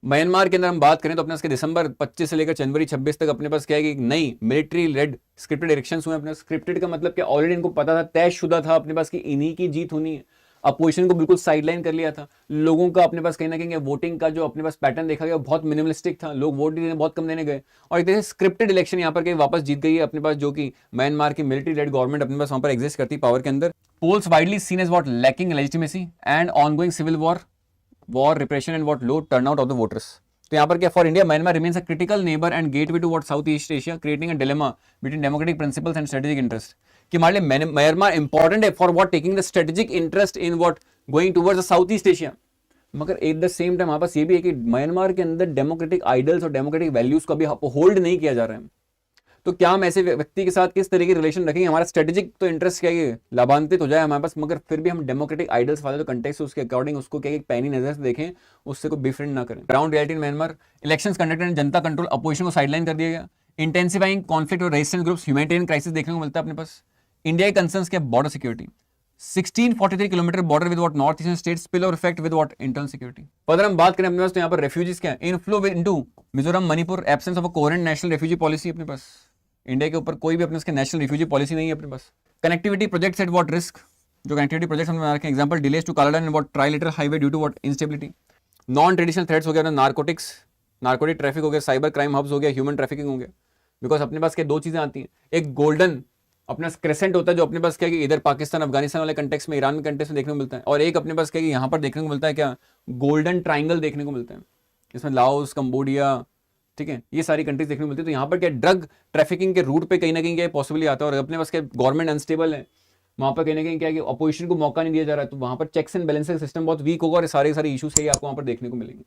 Myanmar के अंदर हम बात करें तो अपने पास दिसंबर 25 से लेकर जनवरी 26 तक अपने पास क्या है कि नई मिलिट्री लेड स्क्रिप्टेड इलेक्शंस हुए अपने स्क्रिप्टेड का मतलब क्या ऑलरेडी इनको पता था, तयशुदा था अपने पास कि इन्हीं की जीत होनी है। अपोजिशन को बिल्कुल साइडलाइन कर लिया था। लोगों का अपने पास कहीं ना कहीं वोटिंग का जो अपने पास पैटर्न देखा गया बहुत मिनिमलिस्टिक था, लोग वोट देने बहुत कम देने गए और एक तरह से स्क्रिप्टेड इलेक्शन यहाँ पर कहीं वापस जीत गई है अपने पास, जो कि म्यांमार की मिलिट्री लेड गवर्नमेंट अपने पास वहां पर एग्जिस्ट करती पावर के अंदर। Polls widely seen as what lacking legitimacy and ongoing civil war repression and what low turnout of the voters. तो यहाँ पर क्या for India Myanmar remains a critical neighbour and gateway to what South East Asia, creating a dilemma between democratic principles and strategic interest. कि हमारे लिए Myanmar important है for what taking the strategic interest in what going towards the South East Asia, मगर at the same time हमारे पास ये भी है कि म्यांमार के अंदर डेमोक्रेटिक आइडल्स और डेमोक्रेटिक वैल्यूज को भी होल्ड नहीं किया जा रहा है। तो क्या हम ऐसे व्यक्ति के साथ किस तरीके की रिलेशन रखेंगे, हमारा स्ट्रेटेजिक तो इंटरेस्ट क्या है लाभान्वित हो जाए हमारे पास, मगर फिर भी हम डेमोक्रेटिक आइडल्स वाले जो कंटेक्स्ट उसके अकॉर्डिंग उसको क्या पैनी नजर से देखें, उससे कोई बिफ्रेंड ना करें। Ground reality in Myanmar, elections conducted Janata control, opposition को साइडलाइन कर दिया गया, इंटेंसिफाइंग कॉन्फ्लिक्ट और रेजिस्टेंस ग्रुप्स, ह्यूमैनिटेरियन क्राइसिस देखने को मिलता है अपने पास। इंडिया के कंसर्न्स क्या, border security, 1643 kilometre border with what north eastern states, spill over effect with what internal security. Further हम बात करें अपने पास तो यहाँ पर रेफ्यूजीज क्या है, inflow into Mizoram Manipur, absence of a coherent national refugee policy अपने पास। इंडिया के ऊपर कोई भी अपने उसके नेशनल रिफ्यूजी पॉलिसी नहीं है अपने पास। Connectivity projects at what risk, जो कनेक्टिविटी प्रोजेक्ट्स हमने रखे example delays to Kaladan and what trilateral highway due to what instability. Non traditional threats हो गया, नार्कोटिक्स, नार्कोटिक ट्रैफिक हो गया, साइबर क्राइम हब्स हो गया, ह्यूमन ट्रैफिकिंग हो गया। बिकॉज अपने पास क्या दो चीजें आती हैं, एक गोल्डन अपना क्रेसेंट होता है जो अपने पास क्या कि इधर पाकिस्तान अफगानिस्तान वाले कंटेक्स में, ईरान के कंटेक्स में देखने को मिलता है, और एक अपने पास क्या कि यहाँ पर देखने को मिलता है क्या गोल्डन ट्राइंगल देखने को मिलता है, इसमें लाओस, कंबोडिया, ठीक है, ये सारी कंट्रीज देखने को मिलती है। तो यहाँ पर क्या ड्रग ट्रैफिकिंग के रूट पे कहीं ना कहीं क्या पॉसिबली आता है, और अपने पास क्या गवर्नमेंट अनस्टेबल है, वहाँ पर कहीं ना कहीं क्या कि अपोजिशन को मौका नहीं दिया जा रहा है, तो वहाँ पर चेक्स एंड बैलेंस सिस्टम बहुत वीक होगा और सारे इशूज आपको वहाँ पर देखने को मिलेंगे।